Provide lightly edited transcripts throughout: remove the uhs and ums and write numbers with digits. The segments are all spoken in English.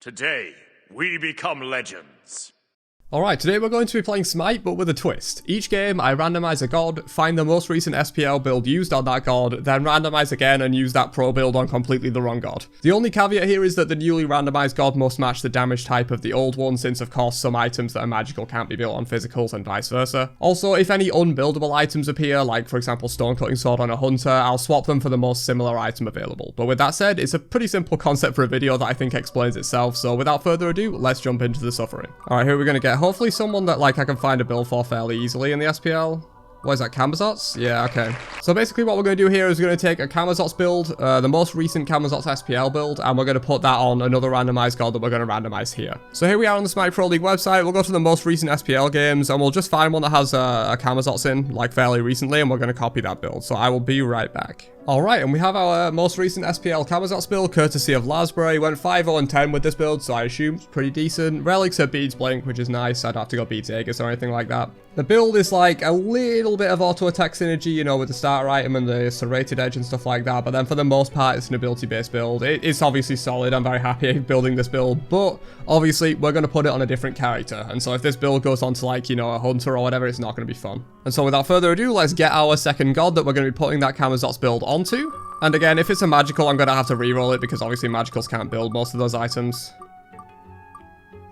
Today, we become legends. Alright, today we're going to be playing Smite, but with a twist. Each game, I randomize a god, find the most recent SPL build used on that god, then randomize again and use that pro build on completely the wrong god. The only caveat here is that the newly randomized god must match the damage type of the old one, since of course some items that are magical can't be built on physicals and vice versa. Also, if any unbuildable items appear, like for example stone cutting sword on a hunter, I'll swap them for the most similar item available. But with that said, it's a pretty simple concept for a video that I think explains itself, so without further ado, let's jump into the suffering. Alright, who are we gonna get? Hopefully someone that like I can find a build for fairly easily in the SPL. What is that, Camazots? Yeah, okay. So basically what we're going to do here is we're going to take a Camazots build, the most recent Camazots SPL build, and we're going to put that on another randomized god that we're going to randomize here. So here we are on the SMITE Pro League website. We'll go to the most recent SPL games, and we'll just find one that has a Camazots in, like fairly recently, and we're going to copy that build. So I will be right back. Alright, and we have our most recent SPL Camazots build, courtesy of Lasbury. Went 5-0-10 with this build, so I assume it's pretty decent. Relics are Beads Blink, which is nice. I don't have to go Beads Aegis or anything like that. The build is like a little bit of auto attack synergy, you know, with the starter item and the serrated edge and stuff like that, but then for the most part, it's an ability-based build. It's obviously solid. I'm very happy building this build, but obviously, we're going to put it on a different character, and so if this build goes on to, like, you know, a hunter or whatever, it's not going to be fun. And so without further ado, let's get our second god that we're going to be putting that Camazots build onto. And again, if it's a magical, I'm going to have to reroll it, because obviously magicals can't build most of those items.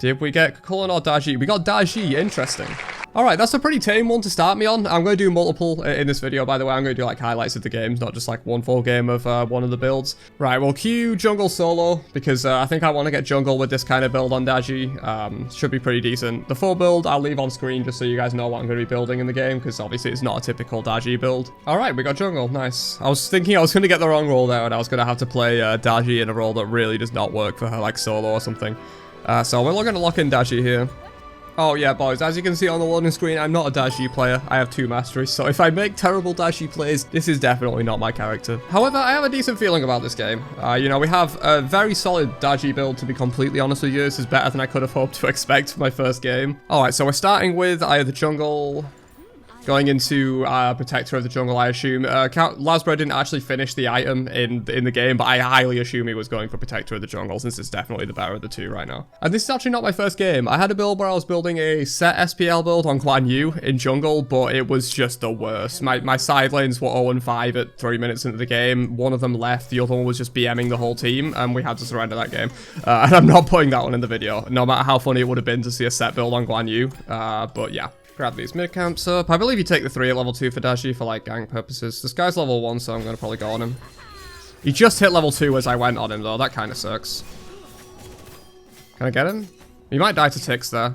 Did we get Kulon or Daji? We got Daji, interesting. Alright, that's a pretty tame one to start me on. I'm going to do multiple in this video, by the way. I'm going to do like highlights of the games, not just like one full game of one of the builds. Right, we'll queue jungle solo, because I think I want to get jungle with this kind of build on Daji. Should be pretty decent. The full build, I'll leave on screen just so you guys know what I'm going to be building in the game, because obviously it's not a typical Daji build. Alright, we got jungle, nice. I was thinking I was going to get the wrong role there, and I was going to have to play Daji in a role that really does not work for her, like solo or something. So we're going to lock in Daji here. Oh yeah, boys, as you can see on the loading screen, I'm not a Daji player. I have 2 masteries, so if I make terrible Daji plays, this is definitely not my character. However, I have a decent feeling about this game. You know, we have a very solid Daji build, to be completely honest with you. This is better than I could have hoped to expect for my first game. Alright, so we're starting with the jungle, going into Protector of the Jungle, I assume. Lasbury didn't actually finish the item in the game, but I highly assume he was going for Protector of the Jungle, since it's definitely the better of the two right now. And this is actually not my first game. I had a build where I was building a set SPL build on Guan Yu in Jungle, but it was just the worst. My side lanes were 0-5 at 3 minutes into the game. One of them left, the other one was just BMing the whole team, and we had to surrender that game. And I'm not putting that one in the video, no matter how funny it would have been to see a set build on Guan Yu. But yeah. Grab these mid camps up. I believe you take the 3 at level 2 for Daji for like gang purposes. This guy's level 1, so I'm going to probably go on him. He just hit level 2 as I went on him though. That kind of sucks. Can I get him? He might die to ticks there.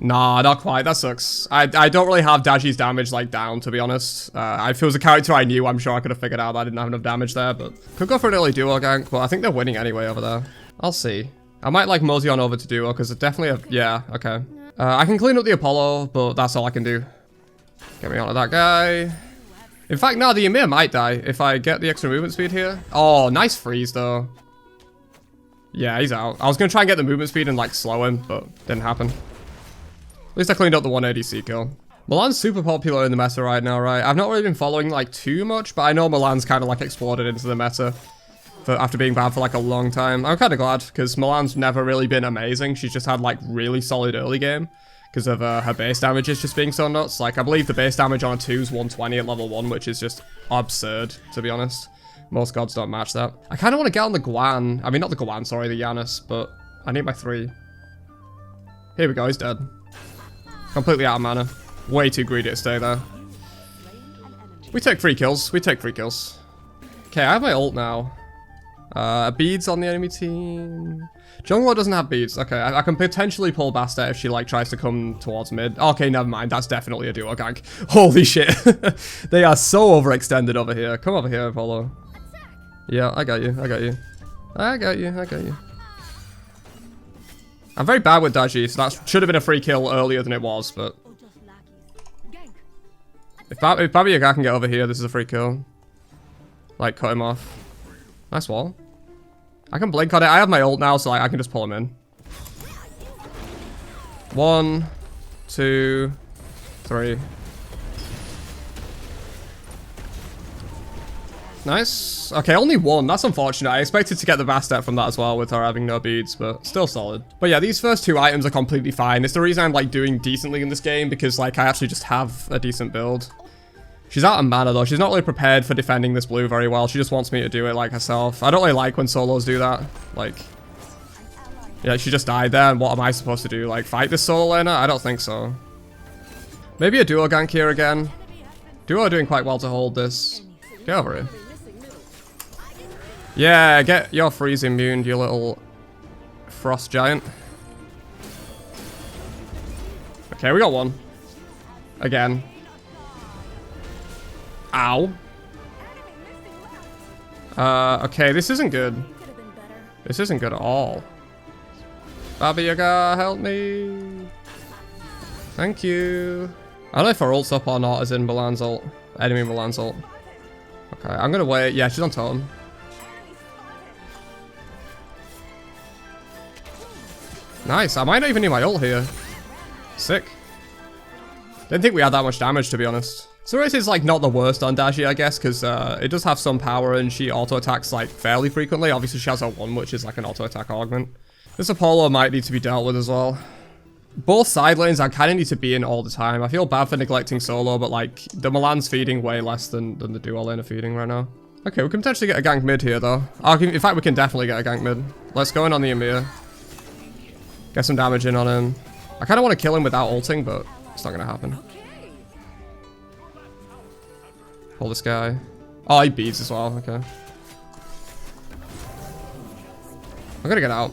Nah, not quite. That sucks. I don't really have Daji's damage like down, to be honest. If it was a character I knew, I'm sure I could have figured out that I didn't have enough damage there, but could go for an early duo gank, but I think they're winning anyway over there. I'll see. I might like mosey on over to duo, because it definitely have, yeah, okay. I can clean up the Apollo, but that's all I can do. Get me onto that guy. In fact, no, the Ymir might die if I get the extra movement speed here. Oh, nice freeze, though. Yeah, he's out. I was going to try and get the movement speed and, like, slow him, but didn't happen. At least I cleaned up the 180C kill. Milan's super popular in the meta right now, right? I've not really been following, like, too much, but I know Milan's kind of, like, exploded into the meta after being banned for like a long time. I'm kind of glad, because Milan's never really been amazing. She's just had like really solid early game because of her base damages just being so nuts. Like I believe the base damage on a 2 is 120 at level 1, which is just absurd, to be honest. Most gods don't match that. I kind of want to get on the Guan. I mean, not the Guan, sorry, the Yanis, but I need my 3. Here we go, he's dead. Completely out of mana. Way too greedy to stay there. We take 3 kills. We take 3 kills. Okay, I have my ult now. Beads on the enemy team. Jungler doesn't have beads. Okay, I can potentially pull Bastet if she like tries to come towards mid. Okay, never mind. That's definitely a duo gank. Holy shit. They are so overextended over here. Come over here, Apollo. Yeah, I got you. I got you. I got you. I got you. I'm very bad with Daji, so that should have been a free kill earlier than it was, but if Baba Yaga can get over here, this is a free kill. Like, cut him off. Nice wall. I can blink on it. I have my ult now, so I can just pull him in. 1, 2, 3. Nice. Okay, only one. That's unfortunate. I expected to get the Bastet from that as well with her having no beads, but still solid. But yeah, these first 2 items are completely fine. It's the reason I'm like doing decently in this game because like I actually just have a decent build. She's out of mana though. She's not really prepared for defending this blue very well. She just wants me to do it like herself. I don't really like when solos do that. Like, yeah, she just died there, and what am I supposed to do? Like, fight this solo laner? I don't think so. Maybe a duo gank here again. Duo are doing quite well to hold this. Get over here. Yeah, get your freeze immune, you little frost giant. Okay, we got one. Again. Ow. Okay, this isn't good. This isn't good at all. Baba Yaga, help me. Thank you. I don't know if her ult's up or not, as in Milan's ult. Enemy Milan's ult. Okay, I'm gonna wait. Yeah, she's on totem. Nice. I might not even need my ult here. Sick. Didn't think we had that much damage, to be honest. Ceres is like not the worst on Dashi, I guess, because it does have some power and she auto-attacks like fairly frequently. Obviously, she has her 1, which is like an auto-attack augment. This Apollo might need to be dealt with as well. Both side lanes I kind of need to be in all the time. I feel bad for neglecting solo, but like the Milan's feeding way less than the duo lane are feeding right now. Okay, we can potentially get a gank mid here though. In fact, we can definitely get a gank mid. Let's go in on the Emir. Get some damage in on him. I kind of want to kill him without ulting, but it's not going to happen. Hold this guy. Oh, he beads as well. Okay. I'm gonna get out.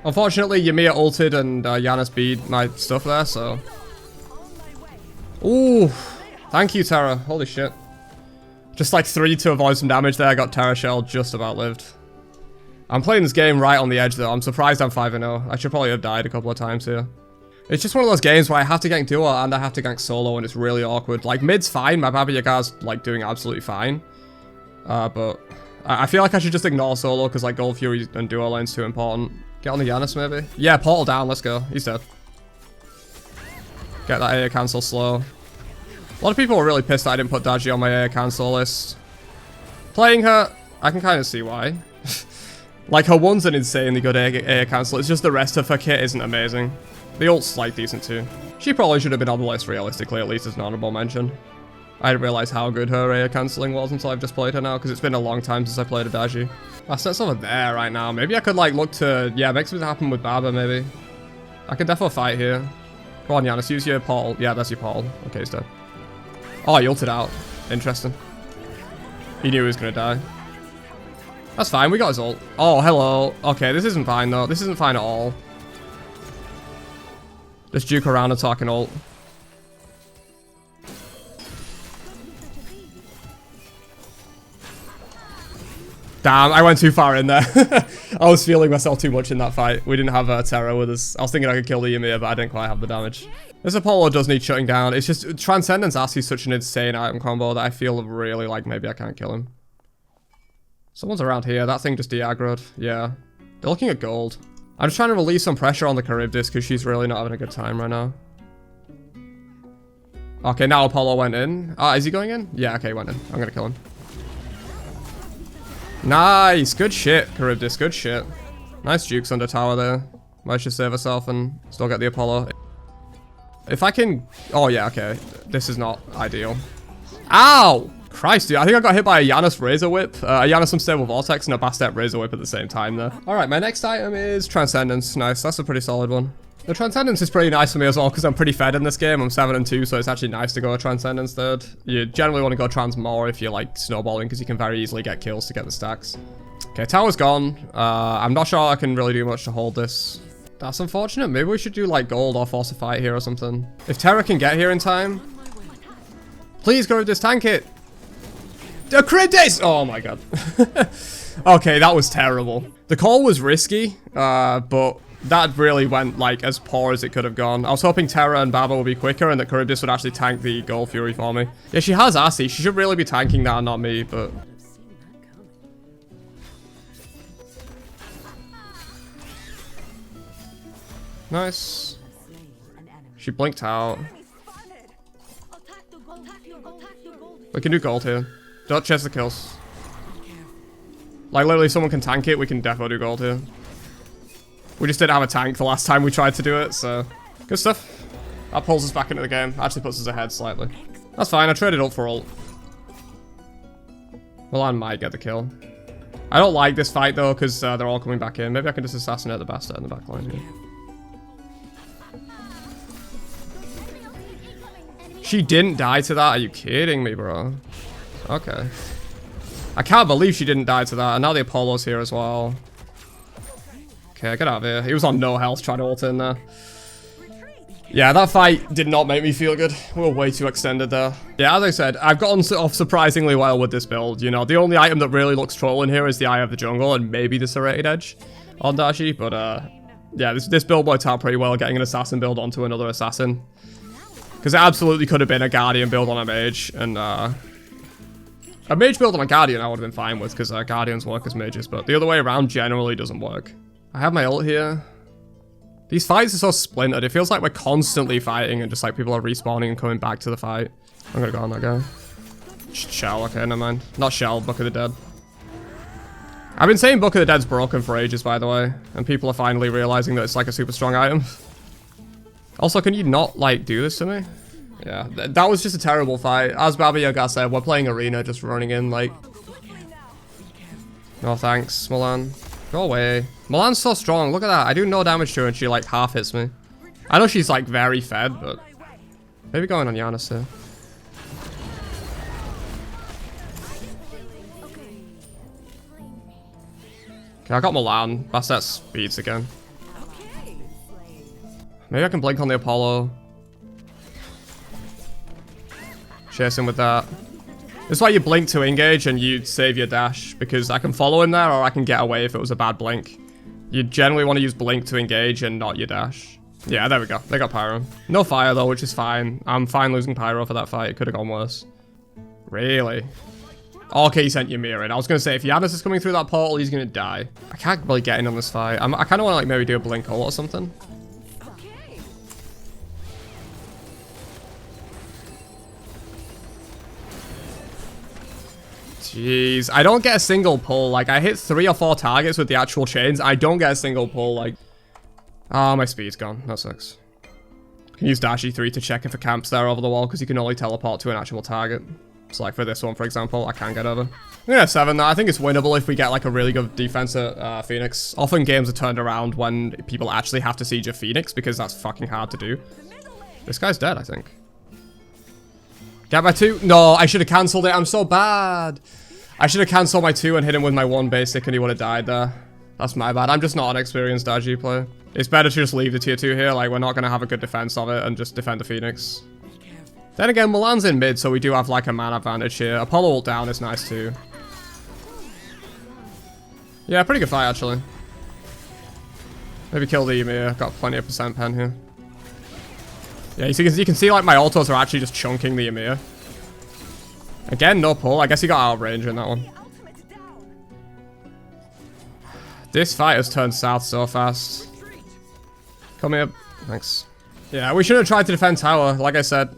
Unfortunately, Ymir ulted and Giannis beat my stuff there, so... Ooh! Thank you, Terra. Holy shit. Just like 3 to avoid some damage there. I got Terra Shell just about lived. I'm playing this game right on the edge, though. I'm surprised I'm 5-0. I should probably have died a couple of times here. It's just one of those games where I have to gank duo and I have to gank solo, and it's really awkward. Like, mid's fine. My Baba Yaga's, like, doing absolutely fine. But I feel like I should just ignore solo, because, like, Gold Fury and duo lane's too important. Get on the Giannis, maybe? Yeah, portal down. Let's go. He's dead. Get that AA cancel slow. A lot of people were really pissed that I didn't put Daji on my AA cancel list. Playing her, I can kind of see why. Like, her 1's an insanely good AA cancel. It's just the rest of her kit isn't amazing. The ult's, like, decent too. She probably should have been on the list realistically, at least as an honorable mention. I didn't realize how good her AA cancelling was until I've just played her now, because it's been a long time since I played a Daji. My set's over there right now. Maybe I could, like, look to... Yeah, make something happen with Baba, maybe. I can definitely fight here. Go on, Giannis, use your portal. Yeah, that's your portal. Okay, he's dead. Oh, he ulted out. Interesting. He knew he was going to die. That's fine, we got his ult. Oh, hello. Okay, this isn't fine, though. This isn't fine at all. Just juke around and talk an ult. Damn, I went too far in there. I was feeling myself too much in that fight. We didn't have Terra with us. I was thinking I could kill the Ymir, but I didn't quite have the damage. This Apollo does need shutting down. It's just Transcendence Assy is such an insane item combo that I feel really like maybe I can't kill him. Someone's around here. That thing just de-aggroed. Yeah. They're looking at gold. I'm just trying to release some pressure on the Charybdis because she's really not having a good time right now. Okay, now Apollo went in. Is he going in? Yeah, okay, he went in. I'm gonna kill him. Nice! Good shit, Charybdis. Good shit. Nice jukes under tower there. Might just save herself and still get the Apollo. If I can... Oh, yeah, okay. This is not ideal. Ow! Christ, dude. I think I got hit by a Giannis Razor Whip. A Giannis Unstable Vortex and a Bastet Razor Whip at the same time there. Alright, my next item is Transcendence. Nice. That's a pretty solid one. The Transcendence is pretty nice for me as well because I'm pretty fed in this game. I'm 7-2, so it's actually nice to go Transcendence third. You generally want to go Trans more if you're like snowballing because you can very easily get kills to get the stacks. Okay, tower's gone. I'm not sure I can really do much to hold this. That's unfortunate. Maybe we should do like gold or force a fight here or something. If Terra can get here in time. Please go with this tank it. The Charybdis! Oh my god. Okay, that was terrible. The call was risky, but that really went like as poor as it could have gone. I was hoping Terra and Baba would be quicker and that Charybdis would actually tank the Gold Fury for me. Yeah, she has Assy. She should really be tanking that and not me, but... Nice. She blinked out. We can do gold here. Don't chase the kills. Like, literally, if someone can tank it, we can definitely do gold here. We just didn't have a tank the last time we tried to do it, so... Good stuff. That pulls us back into the game. Actually puts us ahead slightly. That's fine, I traded up for ult. Milan might get the kill. I don't like this fight, though, because they're all coming back in. Maybe I can just assassinate the bastard in the back line here. She didn't die to that? Are you kidding me, bro? Okay. I can't believe she didn't die to that. And now the Apollo's here as well. Okay, get out of here. He was on no health trying to ult in there. Yeah, that fight did not make me feel good. We were way too extended there. Yeah, as I said, I've gotten off surprisingly well with this build. You know, the only item that really looks trolling here is the Eye of the Jungle and maybe the Serrated Edge on Dashi. But, yeah, this build worked out pretty well, getting an assassin build onto another assassin. Because it absolutely could have been a Guardian build on a Mage. And, a Mage build on a Guardian I would have been fine with, because Guardians work as Mages. But the other way around generally doesn't work. I have my ult here. These fights are so splintered. It feels like we're constantly fighting and just like people are respawning and coming back to the fight. I'm gonna go on that guy. Shell, okay, never mind. Not Shell, Book of the Dead. I've been saying Book of the Dead's broken for ages, by the way. And people are finally realizing that it's like a super strong item. Also, can you not, like, do this to me? Yeah, that was just a terrible fight. As Baba Yaga said, we're playing Arena, just running in, like... No thanks, Milan. Go away. Milan's so strong. Look at that. I do no damage to her and she like half hits me. I know she's like very fed, but maybe going on Giannis here. Okay, I got Milan. Bastet speeds again. Maybe I can blink on the Apollo. Chase him with that. This is why you blink to engage and you save your dash, because I can follow him there or I can get away if it was a bad blink. You generally want to use blink to engage and not your dash. Yeah, there we go. They got Pyro. No fire though, which is fine. I'm fine losing Pyro for that fight. It could have gone worse. Really? Okay, he sent Ymir in. I was going to say, if Giannis is coming through that portal, he's going to die. I can't really get in on this fight. I kind of want to like maybe do a blink ult or something. Jeez, I don't get a single pull. Like, I hit 3 or 4 targets with the actual chains. I don't get a single pull, like... Oh, my speed's gone. That sucks. Can use Dash E3 to check if a camp's there over the wall, because you can only teleport to an actual target. So, like, for this one, for example, I can get over. Yeah, 7. I think it's winnable if we get, like, a really good defense at Phoenix. Often games are turned around when people actually have to siege a Phoenix, because that's fucking hard to do. This guy's dead, I think. Get my 2. No, I should have cancelled it. I'm so bad. I should have cancelled my 2 and hit him with my 1 basic and he would have died there. That's my bad. I'm just not an experienced Daji player. It's better to just leave the tier 2 here. Like, we're not going to have a good defense of it and just defend the Phoenix. Then again, Milan's in mid, so we do have like a man advantage here. Apollo ult down is nice too. Yeah, pretty good fight actually. Maybe kill the Ymir. Got plenty of percent pen here. Yeah, you can see like my autos are actually just chunking the Ymir. Again, no pull. I guess he got out of range in that one. This fight has turned south so fast. Come here. Thanks. Yeah, we should have tried to defend tower. Like I said,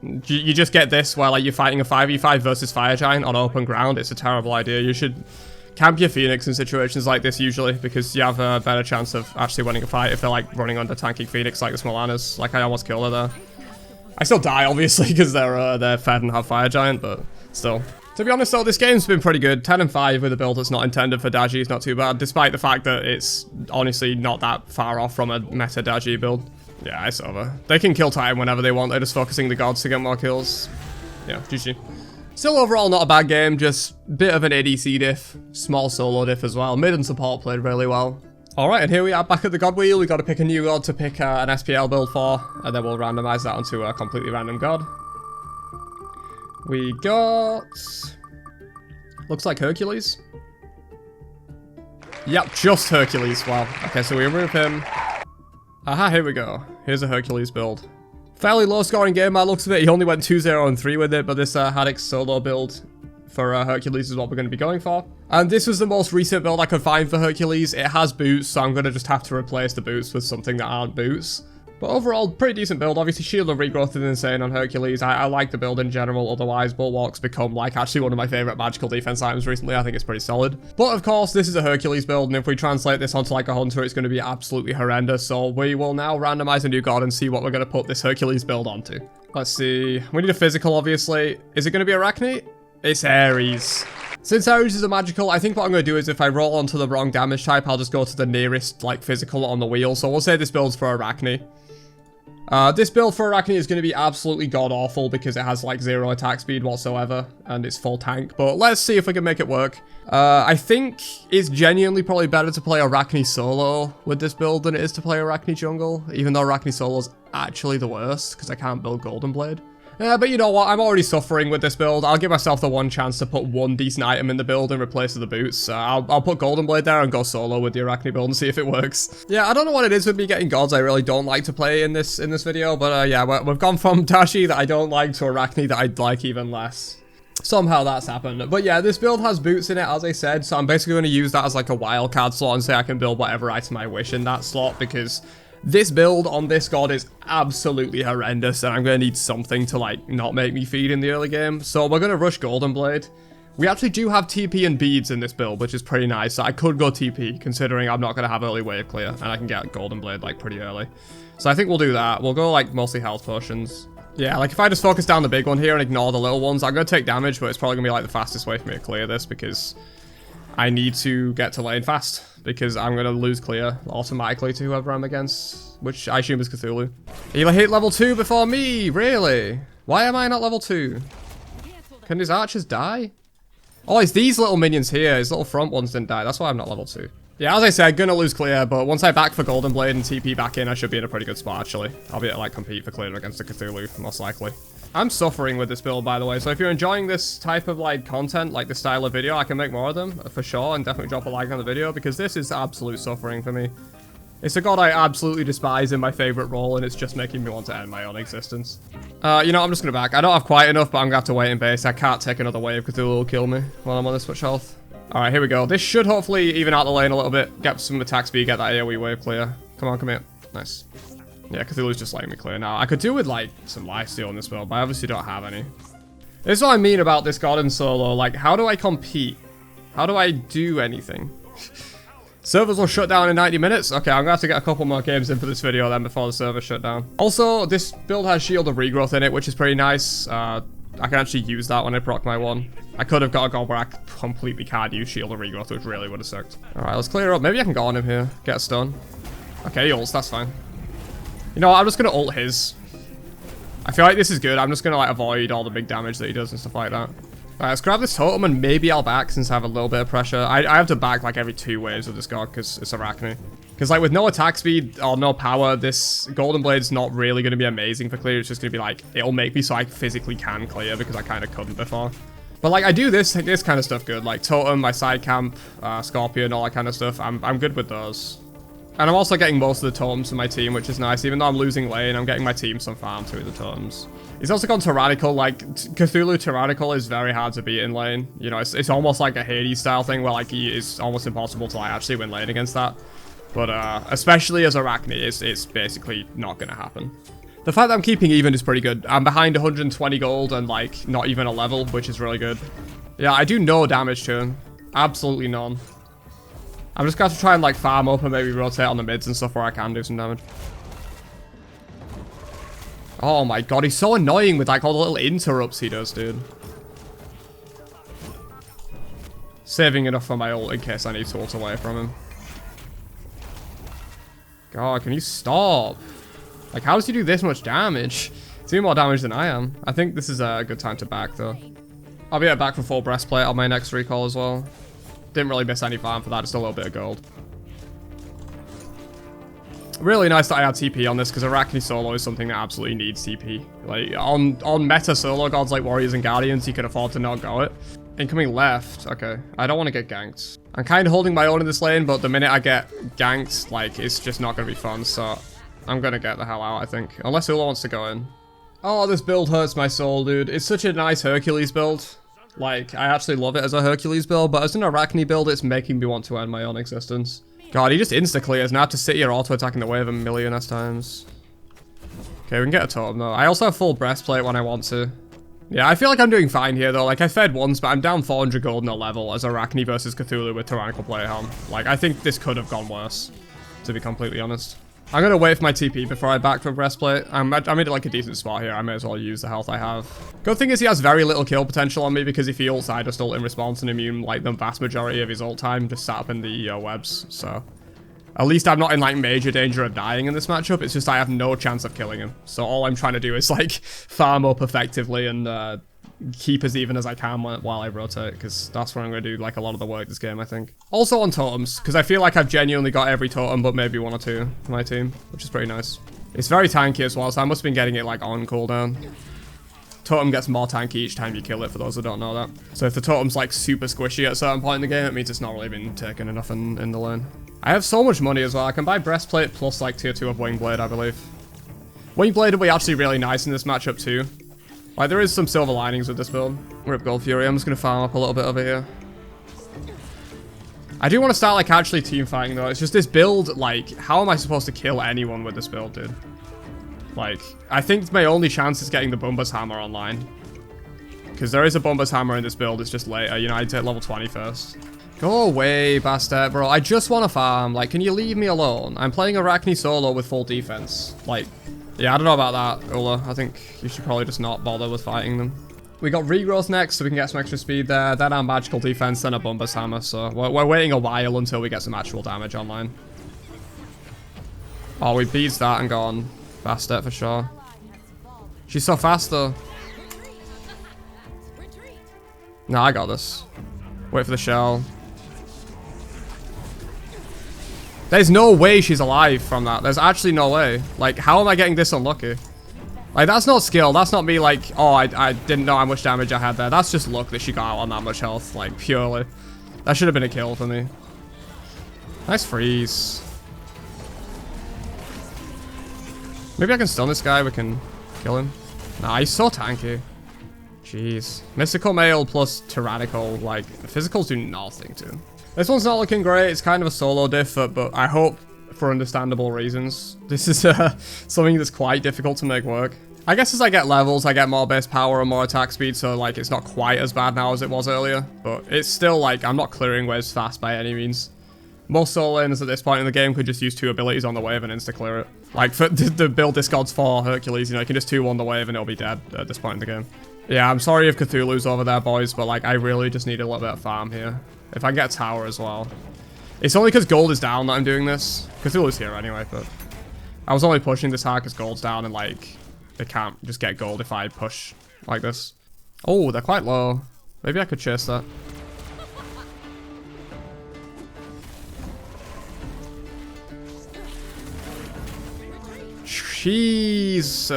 you just get this where like you're fighting a 5v5 versus Fire Giant on open ground. It's a terrible idea. You should camp your Phoenix in situations like this usually, because you have a better chance of actually winning a fight if they're like running under tanking Phoenix like this Milan is. Like I almost killed her there. I still die obviously because they're fed and have Fire Giant, but still. To be honest though, this game's been pretty good. 10 and 5 with a build that's not intended for Daji is not too bad, despite the fact that it's honestly not that far off from a meta Daji build. Yeah, it's over. They can kill time whenever they want. They're just focusing the gods to get more kills. Yeah, GG. Still overall not a bad game, just a bit of an ADC diff, small solo diff as well. Mid and support played really well. Alright, and here we are back at the god wheel. We got to pick a new god to pick an SPL build for, and then we'll randomize that onto a completely random god. We got... looks like Hercules. Yep, just Hercules. Wow. Okay, so we remove him. Aha, here we go. Here's a Hercules build. Fairly low scoring game by looks of it. He only went 2-0 and 3 with it, but this Haddock solo build for Hercules is what we're going to be going for. And this was the most recent build I could find for Hercules. It has boots, so I'm going to just have to replace the boots with something that aren't boots. But overall, pretty decent build. Obviously, Shield of Regrowth is insane on Hercules. I like the build in general. Otherwise, Bulwark's become, like, actually one of my favorite magical defense items recently. I think it's pretty solid. But, of course, this is a Hercules build, and if we translate this onto, like, a Hunter, it's going to be absolutely horrendous. So we will now randomize a new god and see what we're going to put this Hercules build onto. Let's see. We need a physical, obviously. Is it going to be Arachne? It's Ares. Since Ares is a magical, I think what I'm going to do is if I roll onto the wrong damage type, I'll just go to the nearest, like, physical on the wheel. So we'll say this build's for Arachne. This build for Arachne is going to be absolutely god-awful because it has, like, 0 attack speed whatsoever, and it's full tank, but let's see if we can make it work. I think it's genuinely probably better to play Arachne solo with this build than it is to play Arachne jungle, even though Arachne solo is actually the worst, because I can't build Golden Blade. But you know what, I'm already suffering with this build. I'll give myself the one chance to put one decent item in the build in replace of the boots. I'll put Golden Blade there and go solo with the Arachne build and see if it works. Yeah, I don't know what it is with me getting gods I really don't like to play in this video, but yeah, we've gone from Dashi that I don't like to Arachne that I'd like even less. Somehow that's happened. But yeah, this build has boots in it, as I said, so I'm basically going to use that as like a wildcard slot and say I can build whatever item I wish in that slot, because this build on this god is absolutely horrendous, and I'm going to need something to, like, not make me feed in the early game. So we're going to rush Golden Blade. We actually do have TP and beads in this build, which is pretty nice. So I could go TP, considering I'm not going to have early wave clear, and I can get Golden Blade, like, pretty early. So I think we'll do that. We'll go, like, mostly health potions. Yeah, like, if I just focus down the big one here and ignore the little ones, I'm going to take damage, but it's probably going to be, like, the fastest way for me to clear this, because I need to get to lane fast, because I'm going to lose clear automatically to whoever I'm against, which I assume is Cthulhu. He'll hit level 2 before me, really? Why am I not level 2? Can his archers die? Oh, it's these little minions here. His little front ones didn't die. That's why I'm not level 2. Yeah, as I said, gonna lose clear, but once I back for Golden Blade and TP back in, I should be in a pretty good spot, actually. I'll be able to, like, compete for clear against the Cthulhu, most likely. I'm suffering with this build, by the way, so if you're enjoying this type of, like, content, like this style of video, I can make more of them, for sure, and definitely drop a like on the video, because this is absolute suffering for me. It's a god I absolutely despise in my favorite role, and it's just making me want to end my own existence. You know, I'm just gonna back. I don't have quite enough, but I'm gonna have to wait in base. I can't take another wave, Cthulhu will kill me while I'm on this much health. Alright, here we go. This should hopefully even out the lane a little bit, get some attack speed, get that AoE wave clear. Come on, come here. Nice. Yeah, Cthulhu's just letting me clear now. I could do with, like, some lifesteal in this build, but I obviously don't have any. This is what I mean about this god in solo. Like, how do I compete? How do I do anything? Servers will shut down in 90 minutes? Okay, I'm gonna have to get a couple more games in for this video then before the server shut down. Also, this build has Shield of Regrowth in it, which is pretty nice. I can actually use that when I proc my one. I could have got a god where I completely can't use Shield of Regrowth, which really would have sucked. Alright, let's clear up. Maybe I can go on him here. Get a stun. Okay, he ults, that's fine. You know what, I'm just gonna ult his. I feel like this is good. I'm just gonna, like, avoid all the big damage that he does and stuff like that. Alright, let's grab this totem and maybe I'll back since I have a little bit of pressure. I have to back, like, every 2 waves of this god because it's Arachne. Because, like, with no attack speed or no power, this Golden Blade's not really going to be amazing for clear. It's just going to be, like, it'll make me so I physically can clear because I kind of couldn't before. But, like, I do this kind of stuff good. Like, totem, my side camp, scorpion, all that kind of stuff. I'm good with those. And I'm also getting most of the totems to my team, which is nice. Even though I'm losing lane, I'm getting my team some farm through the totems. He's also gone Tyrannical. Like, Cthulhu Tyrannical is very hard to beat in lane. You know, it's almost like a Hades style thing where, like, it's almost impossible to, like, actually win lane against that. But, especially as Arachne, it's basically not going to happen. The fact that I'm keeping even is pretty good. I'm behind 120 gold and, like, not even a level, which is really good. Yeah, I do no damage to him. Absolutely none. I'm just going to try and, like, farm up and maybe rotate on the mids and stuff where I can do some damage. Oh my god, he's so annoying with, like, all the little interrupts he does, dude. Saving enough for my ult in case I need to ult away from him. God, can you stop? Like, how does he do this much damage? He's doing more damage than I am. I think this is a good time to back, though. I'll be back for full breastplate on my next recall as well. Didn't really miss any farm for that, just a little bit of gold. Really nice that I had TP on this, because Arachne solo is something that absolutely needs TP. Like, on meta solo gods like Warriors and Guardians, you can afford to not go it. Incoming left. Okay. I don't want to get ganked. I'm kind of holding my own in this lane, but the minute I get ganked, like, it's just not going to be fun, so I'm going to get the hell out, I think. Unless Ula wants to go in. Oh, this build hurts my soul, dude. It's such a nice Hercules build. Like, I actually love it as a Hercules build, but as an Arachne build, it's making me want to end my own existence. God, he just insta-clears, and I have to sit here auto-attacking the wave a million times. Okay, we can get a totem though. I also have full breastplate when I want to. Yeah, I feel like I'm doing fine here though. Like, I fed once, but I'm down 400 gold in a level as Arachne versus Cthulhu with Tyrannical Playhound. Like, I think this could have gone worse, to be completely honest. I'm gonna wait for my TP before I back for breastplate. I'm in like a decent spot here. I may as well use the health I have. Good thing is he has very little kill potential on me because if he ults, I just ult in response and immune like the vast majority of his ult time just sat up in the webs. So at least I'm not in like major danger of dying in this matchup. It's just I have no chance of killing him. So all I'm trying to do is like farm up effectively and keep as even as I can while I rotate, because that's what I'm going to do like a lot of the work this game, I think. Also on totems, because I feel like I've genuinely got every totem but maybe one or two for my team, which is pretty nice. It's very tanky as well, so I must have been getting it like on cooldown. Totem gets more tanky each time you kill it, for those who don't know that. So if the totem's like super squishy at a certain point in the game, it means it's not really been taken enough in the lane. I have so much money as well. I can buy breastplate plus like tier 2 of wing blade, I believe. Wing blade will be actually really nice in this matchup too. Like, there is some silver linings with this build. Rip Gold Fury. I'm just going to farm up a little bit over here. I do want to start, like, actually team fighting, though. It's just this build, like, how am I supposed to kill anyone with this build, dude? Like, I think my only chance is getting the Bumba's Hammer online. Because there is a Bumba's Hammer in this build. It's just later. You know, I'd hit level 20 first. Go away, bastard, bro. I just want to farm. Like, can you leave me alone? I'm playing Arachne solo with full defense. Like... yeah, I don't know about that, Ula. I think you should probably just not bother with fighting them. We got regrowth next, so we can get some extra speed there. Then our magical defense, then a Bumba's Hammer. So we're waiting a while until we get some actual damage online. Oh, we beats that and gone faster for sure. She's so fast though. Nah, I got this. Wait for the shell. There's no way she's alive from that. There's actually no way. Like, how am I getting this unlucky? Like, that's not skill. That's not me like, oh, I didn't know how much damage I had there. That's just luck that she got out on that much health. Like, purely. That should have been a kill for me. Nice freeze. Maybe I can stun this guy. We can kill him. Nah, he's so tanky. Jeez. Mystical Male plus Tyrannical. Like, physicals do nothing to him. This one's not looking great. It's kind of a solo diff, but I hope for understandable reasons. This is something that's quite difficult to make work. I guess as I get levels, I get more base power and more attack speed, so like it's not quite as bad now as it was earlier. But it's still like, I'm not clearing waves fast by any means. Most solo laners at this point in the game could just use 2 abilities on the wave and insta-clear it. Like for the build Discords for Hercules, you know, you can just 2-1 the wave and it'll be dead at this point in the game. Yeah, I'm sorry if Cthulhu's over there, boys, but like I really just need a little bit of farm here. If I get a tower as well. It's only because gold is down that I'm doing this. Cthulhu's here anyway, but... I was only pushing this hard because gold's down and like... they can't just get gold if I push like this. Oh, they're quite low. Maybe I could chase that. Jesus.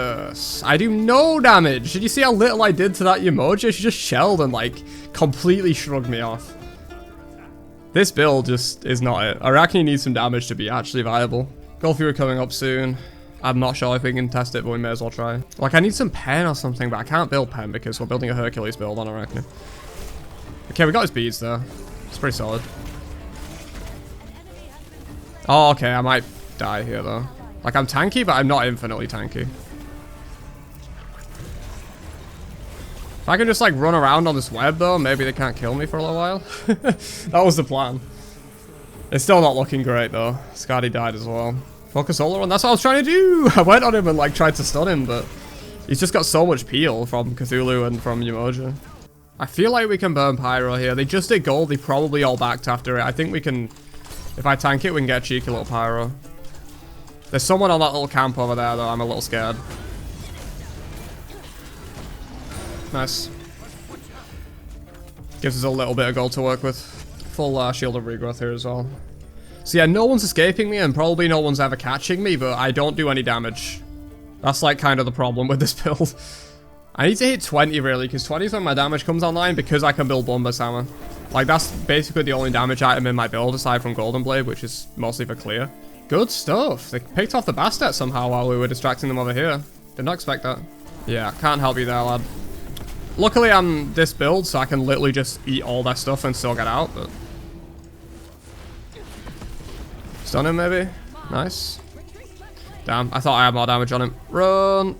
I do no damage. Did you see how little I did to that Umoja? She just shelled and like completely shrugged me off. This build just is not it. Arachne needs some damage to be actually viable. Gold Fury coming up soon. I'm not sure if we can test it, but we may as well try. Like, I need some pen or something, but I can't build pen because we're building a Hercules build on Arachne. Okay, we got his beads there. It's pretty solid. Oh, okay, I might die here, though. Like, I'm tanky, but I'm not infinitely tanky. If I can just, like, run around on this web, though, maybe they can't kill me for a little while. That was the plan. It's still not looking great, though. Skadi died as well. Focus solar on. That's what I was trying to do. I went on him and, like, tried to stun him, but he's just got so much peel from Cthulhu and from Umoja. I feel like we can burn Pyro here. They just did gold. They probably all backed after it. I think we can... if I tank it, we can get a cheeky little Pyro. There's someone on that little camp over there, though. I'm a little scared. Nice. Gives us a little bit of gold to work with. Full shield of regrowth here as well. So yeah, no one's escaping me and probably no one's ever catching me, but I don't do any damage. That's like kind of the problem with this build. I need to hit 20 really, because 20 is when my damage comes online because I can build Bumba's Hammer. Like that's basically the only damage item in my build aside from Golden Blade, which is mostly for clear. Good stuff. They picked off the Bastet somehow while we were distracting them over here. Did not expect that. Yeah, can't help you there, lad. Luckily I'm this build, so I can literally just eat all their stuff and still get out, but... stun him maybe? Nice. Damn, I thought I had more damage on him. Run.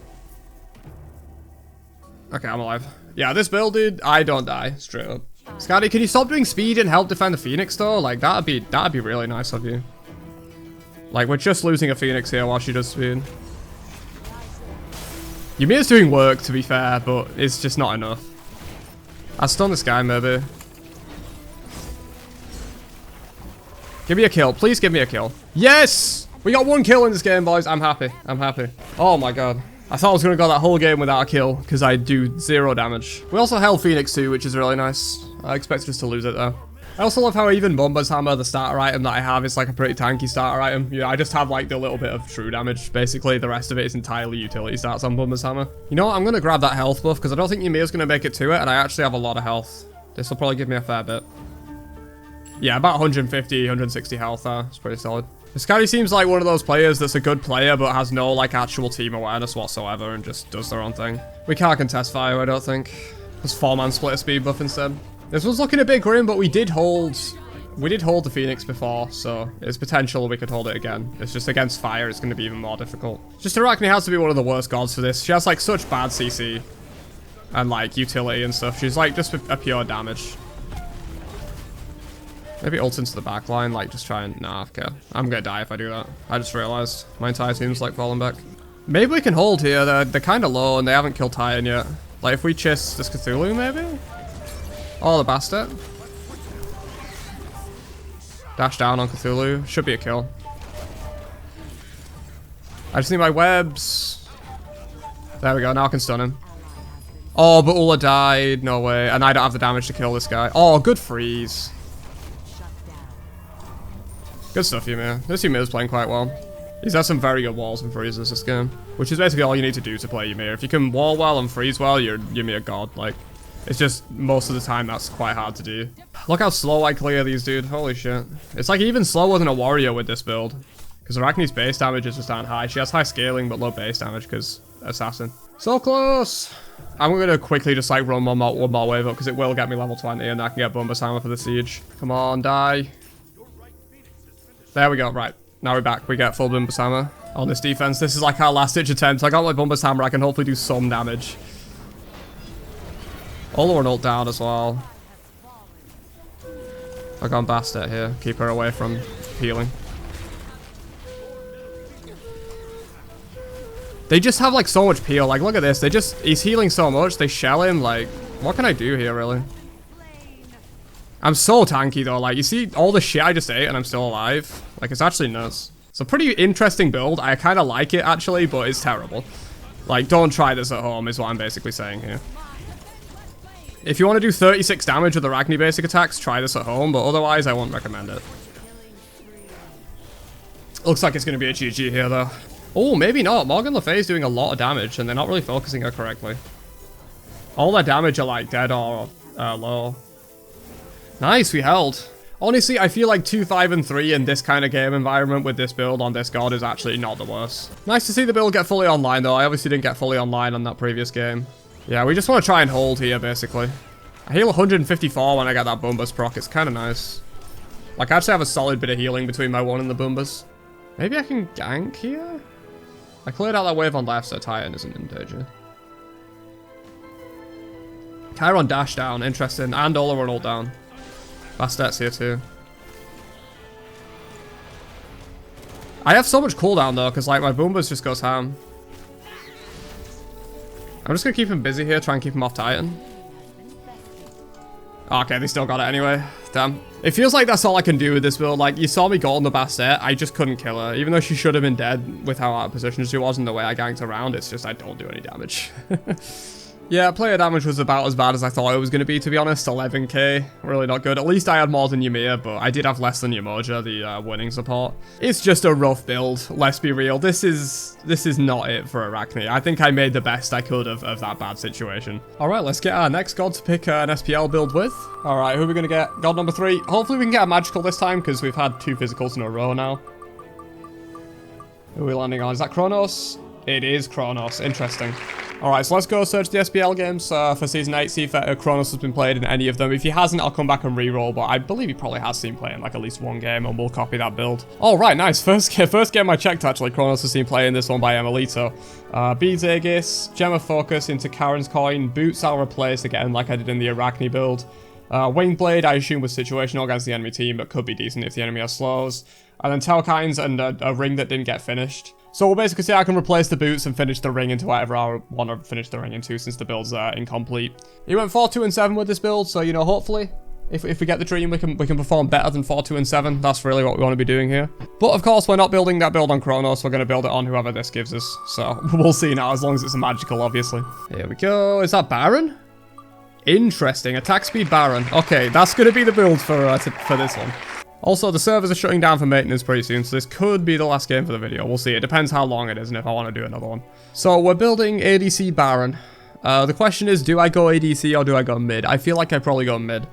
Okay, I'm alive. Yeah, this build, dude, I don't die. Straight up. Scotty, can you stop doing speed and help defend the Phoenix, though? Like, that'd be really nice of you. Like, we're just losing a Phoenix here while she does speed. Ymir's doing work, to be fair, but it's just not enough. I'll stun this guy, maybe. Give me a kill. Please give me a kill. Yes! We got 1 kill in this game, boys. I'm happy. I'm happy. Oh, my God. I thought I was going to go that whole game without a kill, because I do 0 damage. We also held Phoenix too, which is really nice. I expected us to lose it, though. I also love how even Bumba's Hammer, the starter item that I have, is like a pretty tanky starter item. Yeah, I just have like the little bit of true damage. Basically, the rest of it is entirely utility stats on Bumba's Hammer. You know what? I'm going to grab that health buff, because I don't think Ymir's going to make it to it, and I actually have a lot of health. This will probably give me a fair bit. Yeah, about 150, 160 health there. It's pretty solid. Scotty seems like one of those players that's a good player, but has no like actual team awareness whatsoever and just does their own thing. We can't contest fire, I don't think. Let's 4-man split a speed buff instead. This was looking a bit grim, but we did hold the Phoenix before, so it's potential we could hold it again. It's just against fire, it's going to be even more difficult. Just Arachne has to be one of the worst gods for this. She has like such bad CC and like utility and stuff. She's like just a pure damage. Maybe ult into the back line, like just try and... Nah, okay. I'm gonna die if I do that. I just realized my entire team's like falling back. Maybe we can hold here. They're kind of low and they haven't killed Titan yet. Like if we chase this Cthulhu maybe? Oh, the bastard. Dash down on Cthulhu. Should be a kill. I just need my webs. There we go. Now I can stun him. Oh, but Ula died. No way. And I don't have the damage to kill this guy. Oh, good freeze. Good stuff, Ymir. This Ymir is playing quite well. He's had some very good walls and freezes this game, which is basically all you need to do to play Ymir. If you can wall well and freeze well, you're Ymir god. Like, it's just most of the time that's quite hard to do. Look how slow I clear these, dude. Holy shit. It's like even slower than a warrior with this build, because Arachne's base damage is just aren't high. She has high scaling but low base damage because assassin. So close. I'm gonna quickly just like run one more wave up because it will get me level 20 and I can get Bumba's Hammer for the siege. Come on, die. There we go, right. Now we're back. We get full Bumba's Hammer on this defense. This is like our last ditch attempt. I got my Bumba's Hammer. I can hopefully do some damage. Olo and ult down as well. I got Bastet here. Keep her away from healing. They just have like so much peel. Like look at this. He's healing so much. They shell him. Like, what can I do here really? I'm so tanky though, like you see all the shit I just ate and I'm still alive. Like it's actually nuts. It's a pretty interesting build. I kind of like it actually, but it's terrible. Like don't try this at home is what I'm basically saying here. If you want to do 36 damage with the Arachne basic attacks, try this at home, but otherwise I won't recommend it. Looks like it's going to be a GG here though. Oh, maybe not. Morgan Le Fay is doing a lot of damage and they're not really focusing her correctly. All their damage are like dead or low. Nice, we held. Honestly, I feel like 2, 5, and 3 in this kind of game environment with this build on this god is actually not the worst. Nice to see the build get fully online though. I obviously didn't get fully online on that previous game. Yeah, we just want to try and hold here basically. I heal 154 when I get that Bumba's proc. It's kind of nice. Like I actually have a solid bit of healing between my 1 and the Bumbas. Maybe I can gank here? I cleared out that wave on left so Titan isn't in danger. Chiron dash down, interesting. And Ola run ult down. Bastet's here too. I have so much cooldown though, because like my Boombas just goes ham. I'm just gonna keep him busy here, try and keep him off Titan. Okay, they still got it anyway. Damn. It feels like that's all I can do with this build. Like, you saw me go on the Bastet, I just couldn't kill her. Even though she should have been dead with how out of position she was and the way I ganked around, it's just I don't do any damage. Yeah, player damage was about as bad as I thought it was going to be, to be honest. 11k, really not good. At least I had more than Ymir, but I did have less than Yamoja, the winning support. It's just a rough build, let's be real. This is not it for Arachne. I think I made the best I could of that bad situation. Alright, let's get our next god to pick an SPL build with. Alright, who are we going to get? God number 3. Hopefully we can get a magical this time, because we've had 2 physicals in a row now. Who are we landing on? Is that Kronos? It is Kronos. Interesting. Alright, so let's go search the SPL games for Season 8, see if Kronos has been played in any of them. If he hasn't, I'll come back and re-roll, but I believe he probably has seen playing like at least one game, and we'll copy that build. Alright, nice. First game I checked, actually, Kronos has seen playing this one by Emilito. Beads Aegis, Gem of Focus into Karen's Coin, Boots I'll replace again like I did in the Arachne build. Winged Blade, I assume, was situational against the enemy team, but could be decent if the enemy has slows. And then Telkines and a ring that didn't get finished. So we'll basically say I can replace the boots and finish the ring into whatever I want to finish the ring into, since the build's incomplete. He went 4, 2, and 7 with this build, so, you know, hopefully, if we get the dream, we can perform better than 4, 2, and 7. That's really what we want to be doing here. But, of course, we're not building that build on Kronos. We're going to build it on whoever this gives us. So, we'll see now, as long as it's a magical, obviously. Here we go. Is that Baron? Interesting. Attack speed Baron. Okay, that's going to be the build for this one. Also, the servers are shutting down for maintenance pretty soon, so this could be the last game for the video. We'll see. It depends how long it is and if I want to do another one. So, we're building ADC Baron. The question is, do I go ADC or do I go mid? I feel like I probably go mid.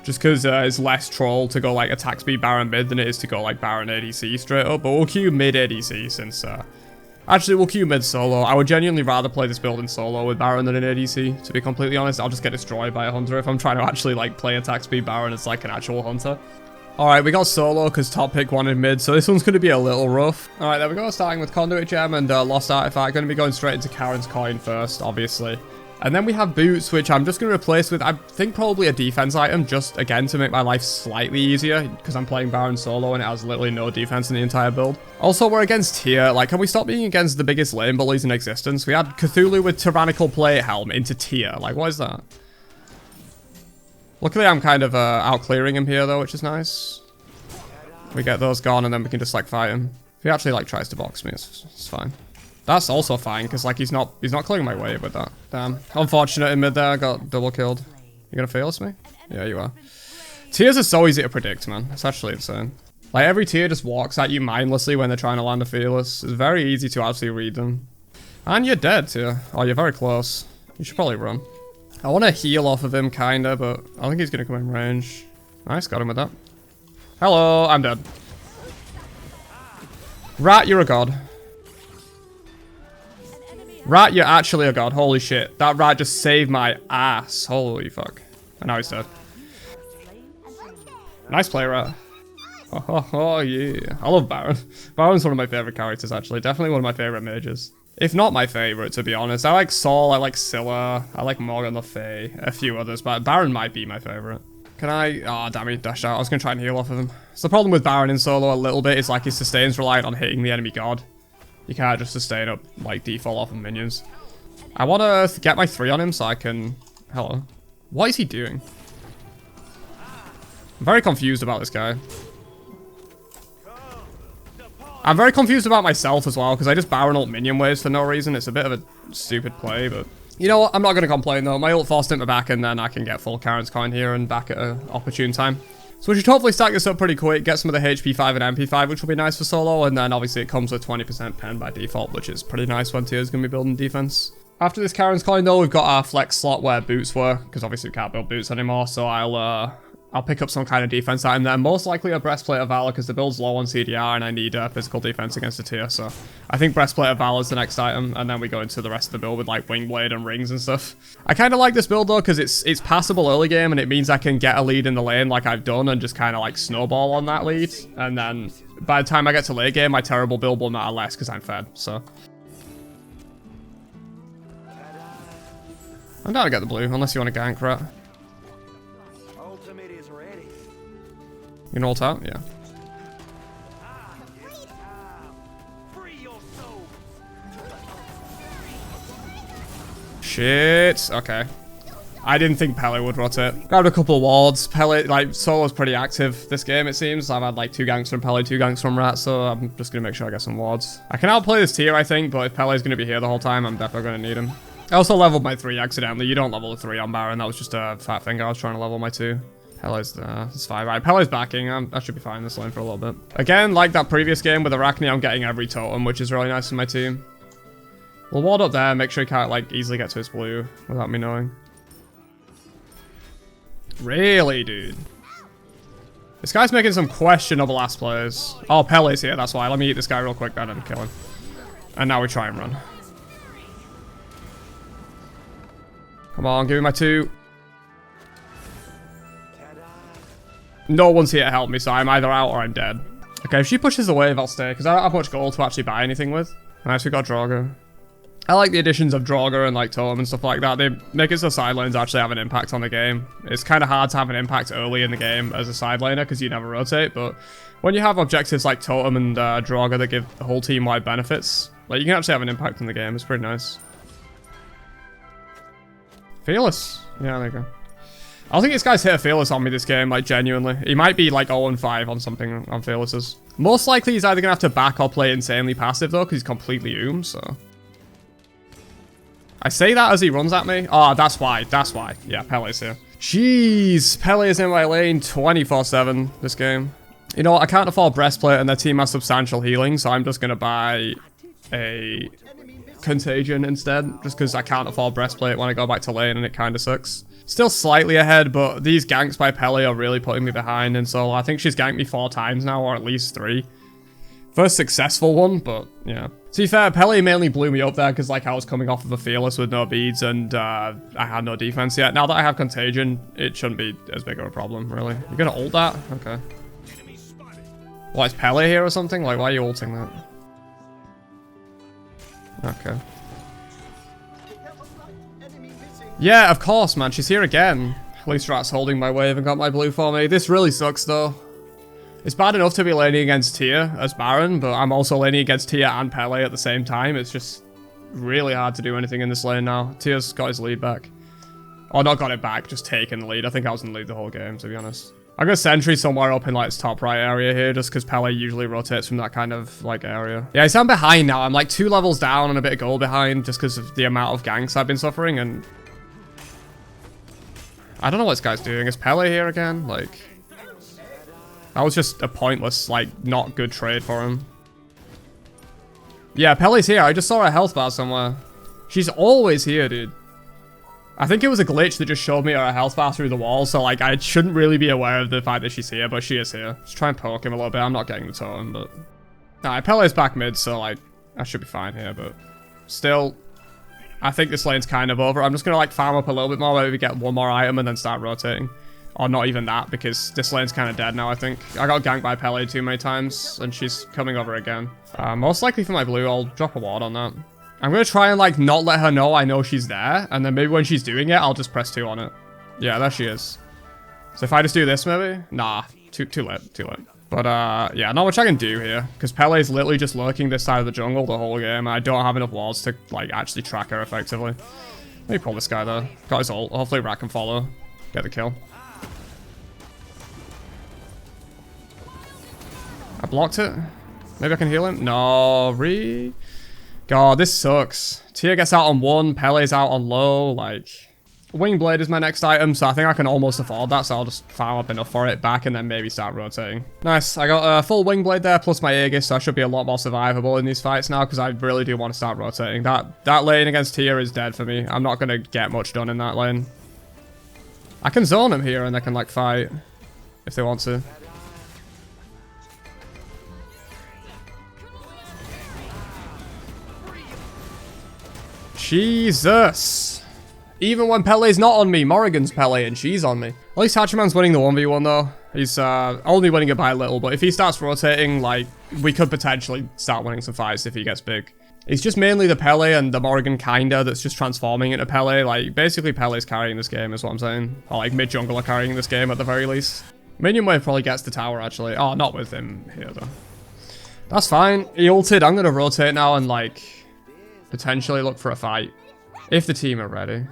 Just because it's less troll to go, like, attack speed Baron mid than it is to go, like, Baron ADC straight up. But we'll queue mid ADC since... Actually, we'll queue mid solo. I would genuinely rather play this build in solo with Baron than in ADC, to be completely honest. I'll just get destroyed by a hunter if I'm trying to actually, like, play attack speed Baron as, like, an actual hunter. Alright, we got solo because top pick wanted mid, so this one's going to be a little rough. Alright, there we go, starting with Conduit Gem and Lost Artifact. Going to be going straight into Karen's Coin first, obviously. And then we have Boots, which I'm just going to replace with, I think, probably a defense item, just, again, to make my life slightly easier, because I'm playing Baron solo and it has literally no defense in the entire build. Also, we're against Tyr. Like, can we stop being against the biggest lane bullies in existence? We had Cthulhu with Tyrannical Plate Helm into Tyr. Like, what is that? Luckily, I'm kind of out clearing him here, though, which is nice. We get those gone, and then we can just, like, fight him. If he actually, like, tries to box me, it's fine. That's also fine, because, like, he's not clearing my way with that. Damn. Unfortunate in mid there, I got double killed. You gonna fail me? Yeah, you are. Tiers are so easy to predict, man. It's actually insane. Like, every tier just walks at you mindlessly when they're trying to land a fearless. It's very easy to actually read them. And you're dead, Tier. Oh, you're very close. You should probably run. I want to heal off of him, kinda, but I think he's gonna come in range. Nice, got him with that. Hello, I'm dead. Rat, you're a god. Rat, you're actually a god. Holy shit. That rat just saved my ass. Holy fuck. And now he's dead. Nice play, Rat. Oh, yeah. I love Baron. Baron's one of my favorite characters, actually. Definitely one of my favorite mages. If not my favorite, to be honest. I like Sol, I like Scylla, I like Morgan Le Fay, a few others, but Baron might be my favorite. Can I... Oh, damn, he dashed out. I was going to try and heal off of him. So the problem with Baron in solo a little bit is, like, his sustain's reliant on hitting the enemy god. You can't just sustain up, like, default off of minions. I want to get my 3 on him so I can... Hello. What is he doing? I'm very confused about this guy. I'm very confused about myself as well, because I just Baron ult minion waves for no reason. It's a bit of a stupid play, but... You know what? I'm not going to complain, though. My ult forced him to back, and then I can get full Karen's Coin here and back at an opportune time. So we should hopefully stack this up pretty quick, get some of the HP 5 and MP 5, which will be nice for solo, and then obviously it comes with 20% pen by default, which is pretty nice when Tyr's going to be building defense. After this Karen's Coin, though, we've got our flex slot where boots were, because obviously we can't build boots anymore, so I'll pick up some kind of defense item there. Most likely a Breastplate of Valor, because the build's low on CDR and I need physical defense against a Tyr. So I think Breastplate of Valor is the next item, and then we go into the rest of the build with like Wing Blade and rings and stuff. I kind of like this build though, because it's passable early game, and it means I can get a lead in the lane like I've done and just kind of like snowball on that lead. And then by the time I get to late game, my terrible build will matter less because I'm fed. So I'm down to get the blue, unless you want to gank, Rat. You can ult out? Yeah. Shit. Okay. I didn't think Pele would rotate. Grabbed a couple of wards. Pele, like, solo's pretty active this game, it seems. I've had like 2 ganks from Pele, 2 ganks from Rat, so I'm just gonna make sure I get some wards. I can outplay this tier, I think, but if Pele's gonna be here the whole time, I'm definitely gonna need him. I also leveled my 3 accidentally. You don't level a 3 on Baron. That was just a fat finger. I was trying to level my 2. Pele's there. It's fine. Right, Pele's backing. I should be fine in this lane for a little bit. Again, like that previous game with Arachne, I'm getting every totem, which is really nice for my team. We'll ward up there, make sure he can't, like, easily get to his blue without me knowing. Really, dude? This guy's making some questionable ass plays. Oh, Pele's here, that's why. Let me eat this guy real quick then and kill him. And now we try and run. Come on, give me my 2. No one's here to help me, so I'm either out or I'm dead. Okay, if she pushes the wave, I'll stay, because I don't have much gold to actually buy anything with. Nice, we got Draugr. I like the additions of Draugr and like Totem and stuff like that. They make it so side lanes actually have an impact on the game. It's kind of hard to have an impact early in the game as a side laner because you never rotate, but when you have objectives like Totem and Draugr that give the whole team wide benefits, like you can actually have an impact in the game. It's pretty nice. Fearless. Yeah, there you go. I don't think this guy's hit a Fearless on me this game, like genuinely. He might be like 0-5 on something on Fearlesses. Most likely he's either going to have to back or play insanely passive though, because he's completely so. I say that as he runs at me. Oh, that's why. That's why. Yeah, Pele's here. Jeez, Pele is in my lane 24/7 this game. You know what? I can't afford Breastplate and their team has substantial healing, so I'm just going to buy a Contagion instead, just because I can't afford Breastplate when I go back to lane and it kind of sucks. Still slightly ahead, but these ganks by Pele are really putting me behind, and so I think she's ganked me 4 times now, or at least 3. First successful one, but yeah. To be fair, Pele mainly blew me up there because like I was coming off of a Fearless with no beads and I had no defense yet. Now that I have Contagion, it shouldn't be as big of a problem, really. You're gonna ult that? Okay. What, is Pele here or something? Like, why are you ulting that? Okay. Yeah, of course, man. She's here again. At least Rat's holding my wave and got my blue for me. This really sucks, though. It's bad enough to be laning against Tia as Baron, but I'm also laning against Tia and Pele at the same time. It's just really hard to do anything in this lane now. Tia's got his lead back. Or not got it back, just taken the lead. I think I was in the lead the whole game, to be honest. I got Sentry somewhere up in like its top right area here, just because Pele usually rotates from that kind of like area. Yeah, so I'm behind now. I'm like 2 levels down and a bit of gold behind, just because of the amount of ganks I've been suffering, and I don't know what this guy's doing. Is Pele here again? Like, that was just a pointless, like, not good trade for him. Yeah, Pele's here. I just saw her health bar somewhere. She's always here, dude. I think it was a glitch that just showed me her health bar through the wall, so, like, I shouldn't really be aware of the fact that she's here, but she is here. Just try and poke him a little bit. I'm not getting the totem, but... Nah, Pele's back mid, so, like, I should be fine here, but... Still... I think this lane's kind of over. I'm just going to like farm up a little bit more, maybe get 1 more item and then start rotating. Or not even that, because this lane's kind of dead now, I think. I got ganked by Pele too many times, and she's coming over again. Most likely for my blue, I'll drop a ward on that. I'm going to try and like not let her know I know she's there, and then maybe when she's doing it, I'll just press 2 on it. Yeah, there she is. So if I just do this maybe? Nah, too late, too late. But, yeah, not much I can do here, because Pele's literally just lurking this side of the jungle the whole game, and I don't have enough walls to, like, actually track her effectively. Let me pull this guy, though. Got his ult. Hopefully Rat can follow. Get the kill. I blocked it. Maybe I can heal him? No, God, this sucks. Tia gets out on 1, Pele's out on low, like... Wingblade is my next item, so I think I can almost afford that, so I'll just farm up enough for it back and then maybe start rotating. Nice, I got a full Wingblade there plus my Aegis, so I should be a lot more survivable in these fights now, because I really do want to start rotating. That lane against Tia is dead for me. I'm not going to get much done in that lane. I can zone them here and they can like fight if they want to. Jesus! Even when Pele's not on me, Morrigan's Pele and she's on me. At least Hachiman's winning the 1v1 though. He's only winning it by a little, but if he starts rotating, like, we could potentially start winning some fights if he gets big. It's just mainly the Pele and the Morrigan kinda that's just transforming into Pele. Like, basically Pele's carrying this game is what I'm saying. Or like mid-jungle are carrying this game at the very least. Minion Wave probably gets the tower actually. Oh, not with him here though. That's fine. He ulted. I'm gonna rotate now and like, potentially look for a fight. If the team are ready.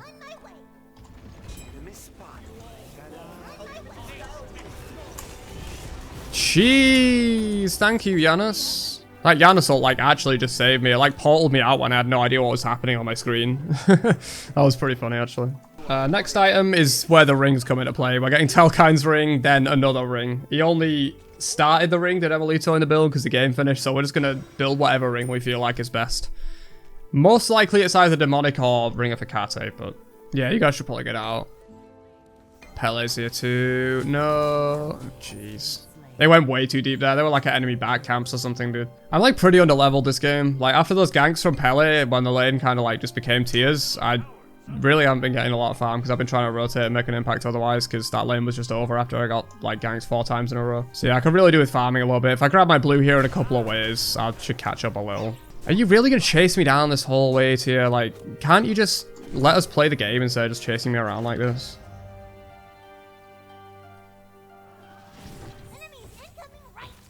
Jeez, thank you, Janus. That Janus ult, like, actually just saved me. It, like, portaled me out when I had no idea what was happening on my screen. That was pretty funny, actually. Next item is where the rings come into play. We're getting Telkine's ring, then another ring. He only started the ring, did Emelito in the build, because the game finished, so we're just going to build whatever ring we feel like is best. Most likely it's either Demonic or Ring of Hecate, but yeah, you guys should probably get out. Pele's here too. No. Jeez. They went way too deep there. They were like at enemy back camps or something, dude. I'm like pretty underleveled this game. Like after those ganks from Pele, when the lane kind of like just became Tia's, I really haven't been getting a lot of farm because I've been trying to rotate and make an impact otherwise because that lane was just over after I got like ganks 4 times in a row. So yeah, I could really do with farming a little bit. If I grab my blue here in a couple of ways, I should catch up a little. Are you really going to chase me down this whole way to here? Like, can't you just let us play the game instead of just chasing me around like this?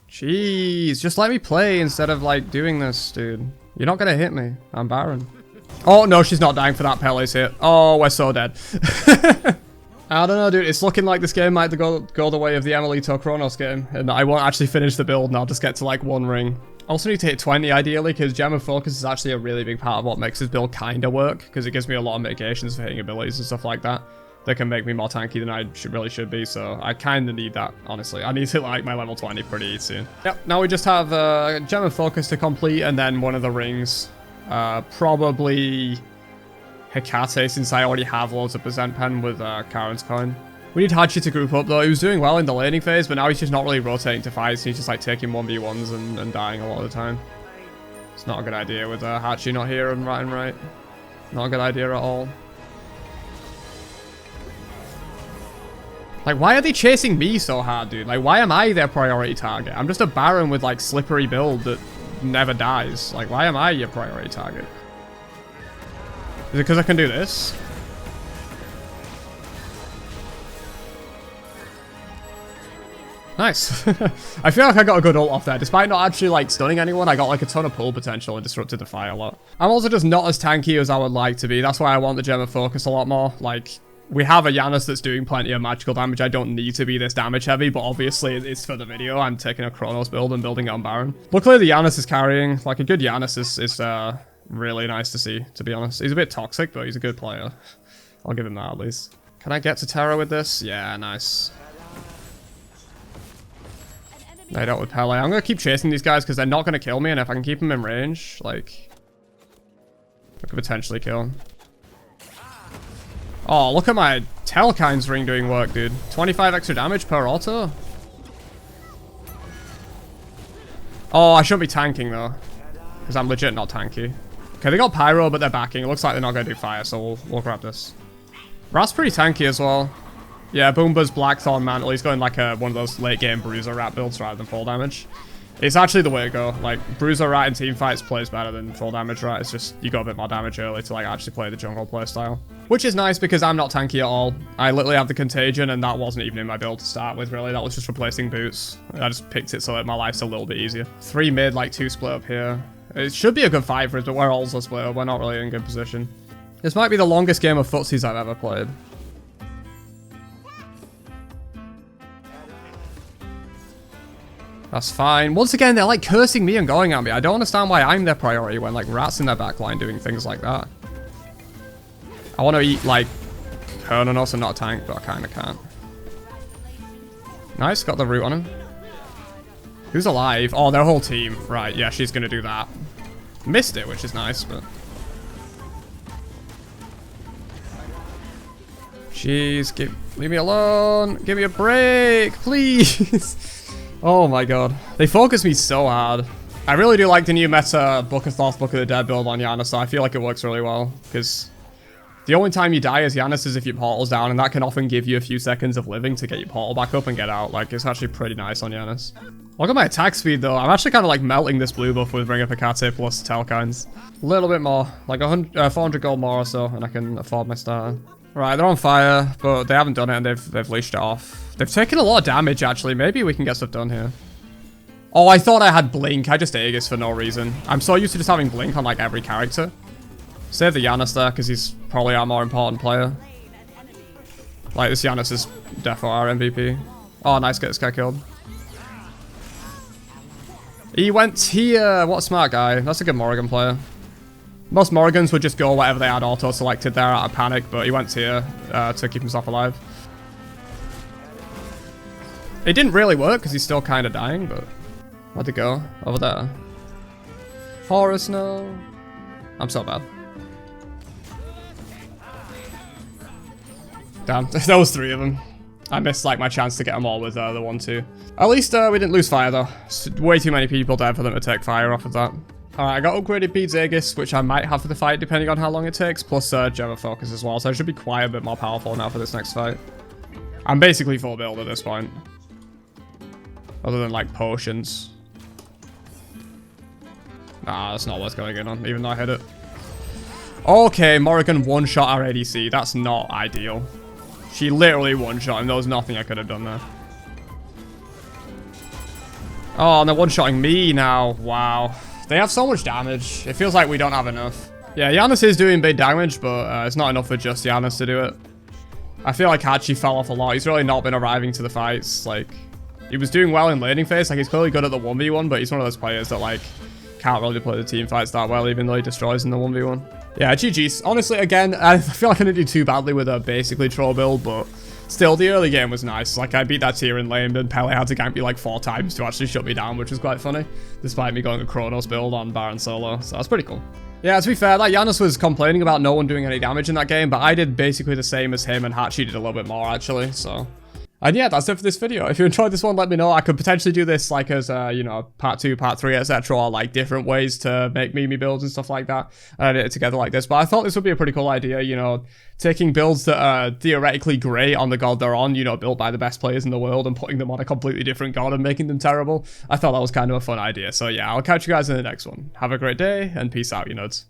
Jeez, just let me play instead of like doing this, dude. You're not going to hit me. I'm Baron. Oh, no, she's not dying for that Pele's hit. Oh, we're so dead. I don't know, dude. It's looking like this game might go the way of the Emilito Kronos game. And I won't actually finish the build and I'll just get to like 1 ring. Also need to hit 20 ideally because Gem of Focus is actually a really big part of what makes this build kind of work. Because it gives me a lot of mitigations for hitting abilities and stuff like that. That can make me more tanky than I really should be. So I kind of need that, honestly. I need to like my level 20 pretty soon. Yep, now we just have Gem of Focus to complete and then one of the rings. Probably Hecate, since I already have loads of percent pen with Karen's coin. We need Hachi to group up though. He was doing well in the laning phase, but now he's just not really rotating to fights. He's just like taking 1v1s and dying a lot of the time. It's not a good idea with Hachi not here and right. Not a good idea at all. Like, why are they chasing me so hard, dude? Like, why am I their priority target? I'm just a Baron with like slippery build that never dies. Like, why am I your priority target? Is it because I can do this? Nice. I feel like I got a good ult off there. Despite not actually like stunning anyone, I got like a ton of pull potential and disrupted the fight a lot. I'm also just not as tanky as I would like to be. That's why I want the Gem of Focus a lot more. Like, we have a Janus that's doing plenty of magical damage. I don't need to be this damage heavy, but obviously it's for the video. I'm taking a Kronos build and building it on Baron. Luckily the Janus is carrying. Like, a good Janus is really nice to see, to be honest. He's a bit toxic, but he's a good player. I'll give him that at least. Can I get to Terra with this? Yeah, nice. Night out with Pele. I'm going to keep chasing these guys because they're not going to kill me, and if I can keep them in range, like, I could potentially kill them. Oh, look at my Telkine's ring doing work, dude. 25 extra damage per auto. Oh, I shouldn't be tanking, though. Because I'm legit not tanky. Okay, they got Pyro, but they're backing. It looks like they're not going to do fire, so we'll grab this. Rat's pretty tanky as well. Yeah, Boomba's Blackthorn Mantle. He's going like one of those late game Bruiser Rat builds rather than full damage. It's actually the way to go. Like, Bruiser Rat in team fights plays better than full damage Rat. It's just, you got a bit more damage early to like actually play the jungle playstyle. Which is nice because I'm not tanky at all. I literally have the Contagion and that wasn't even in my build to start with, really. That was just replacing boots. I just picked it so that my life's a little bit easier. 3 mid, like 2 split up here. It should be a good fight for us, but we're also split up. We're not really in good position. This might be the longest game of footsies I've ever played. That's fine. Once again, they're like cursing me and going at me. I don't understand why I'm their priority when like Rat's in their backline doing things like that. I want to eat like Kernanos and not tank, but I kind of can't. Nice, got the root on him. Who's alive? Oh, their whole team. Right, yeah, she's going to do that. Missed it, which is nice, but... Jeez, leave me alone. Give me a break, please. Oh my god. They focus me so hard. I really do like the new meta Book of Thoth, Book of the Dead build on Janus, so I feel like it works really well. Because the only time you die as Janus is if your portal's down, and that can often give you a few seconds of living to get your portal back up and get out. Like, it's actually pretty nice on Janus. Look at my attack speed, though. I'm actually kind of like melting this blue buff with Ring of Hecate plus Telkines. A little bit more. Like 400 gold more or so, and I can afford my starter. Right, they're on fire, but they haven't done it, and they've leashed it off. They've taken a lot of damage, actually. Maybe we can get stuff done here. Oh, I thought I had Blink. I just Aegis for no reason. I'm so used to just having Blink on, like, every character. Save the Janus there, because he's probably our more important player. Like, this Janus is defo our MVP. Oh, nice, get this guy killed. He went here. What a smart guy. That's a good Morrigan player. Most Morrigans would just go whatever they had auto-selected there out of panic, but he went here to keep himself alive. It didn't really work because he's still kind of dying, but... Where'd they go? Over there. Forest, no. I'm so bad. Damn, there was 3 of them. I missed like my chance to get them all with the 1-2. At least we didn't lose fire though. Way too many people dead for them to take fire off of that. Alright, I got upgraded Beats Aegis, which I might have for the fight depending on how long it takes, plus Gemma Focus as well, so I should be quite a bit more powerful now for this next fight. I'm basically full build at this point. Other than like potions. Nah, that's not what's going on, even though I hit it. Okay, Morrigan one-shot our ADC. That's not ideal. She literally one-shot him. There was nothing I could have done there. Oh, and they're one-shotting me now. Wow. They have so much damage. It feels like we don't have enough. Yeah, Giannis is doing big damage, but it's not enough for just Giannis to do it. I feel like Hachi fell off a lot. He's really not been arriving to the fights. Like, he was doing well in laning phase. Like, he's clearly good at the 1v1, but he's one of those players that, like, can't really play the team fights that well, even though he destroys in the 1v1. Yeah, GG's. Honestly, again, I feel like I didn't do too badly with a basically troll build, but still, the early game was nice. Like, I beat that tier in lane, and Pele had to gank me like 4 times to actually shut me down, which was quite funny, despite me going a Chronos build on Baron solo, so that's pretty cool. Yeah, to be fair, like, Giannis was complaining about no one doing any damage in that game, but I did basically the same as him, and Hachi did a little bit more, actually, so... And yeah, that's it for this video. If you enjoyed this one, let me know. I could potentially do this like as you know, part 2, part 3, etc. Or like different ways to make meme builds and stuff like that. And edit it together like this. But I thought this would be a pretty cool idea, you know, taking builds that are theoretically great on the god they're on, you know, built by the best players in the world and putting them on a completely different god and making them terrible. I thought that was kind of a fun idea. So yeah, I'll catch you guys in the next one. Have a great day and peace out, you nerds.